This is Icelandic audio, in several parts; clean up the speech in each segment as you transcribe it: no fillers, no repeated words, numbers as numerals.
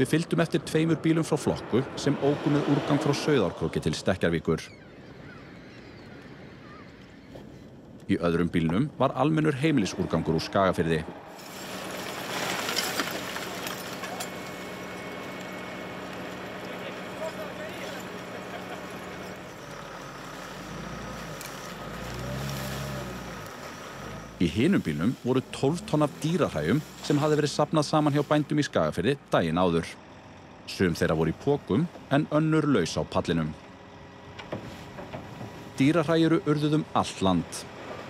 Við fylgdum eftir 2 bílum frá Flokku sem óku með úrgang frá Sauðárkróki til Stekkjarvíkur. Í öðrum bílnum var almennur heimilisúrgangur úr Skagafirði. Í hinum bílnum voru 12 tonn af dýrahræjum sem hafði verið safnað saman hjá bændum í Skagafirði daginn áður. Sum þeirra voru í pokum en önnur laus á pallinum. Dýrahræ eru urðuð allt land.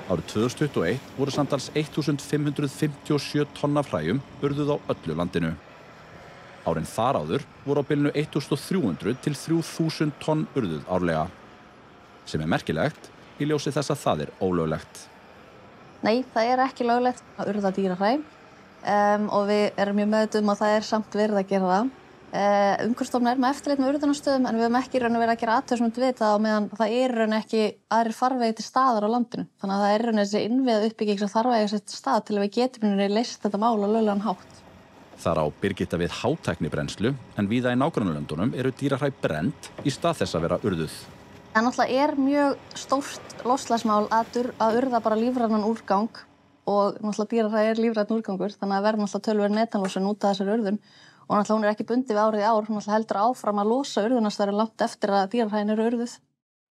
Árið 2021 voru samtals 1557 tonn af hræjum urðuð á öllu landinu. Árin þar áður voru á bilinu 1300 til 3000 tonn urðuð árlega. Sem merkilegt í ljósi þess að það ólöglegt. Nei, það ekki löglegt að urða dýrahræ og við erum mjög meðvituð að það samt verið að gera það. Umhverfisstofnun með eftirlit með urðunarstöðum en við höfum ekki verið að gera athugasemd við það á meðan það raun ekki aðrir farvegi til staðar á landinu. Þannig að það raun þessi innviða uppbygging sem þarf að eiga sér stað til að við getum leyst þetta mál á löglegan hátt. Þar á Birgitta við hátæknibrennslu en víða í nágrannalöndunum eru dýrahræ brennd í stað þess að vera urðuð. Það náttúrulega mjög stórt loftslagsmál að urða bara lífrænan úrgang og náttúrulega dýrahræ lífrænn úrgangur þannig að verður náttúrulega töluverð metanlósun út af þessari urðun og náttúrulega hún ekki bundið við árið í ár, hún náttúrulega heldur áfram að losa urðunarstæður langt eftir að dýrahræin eru urðuð.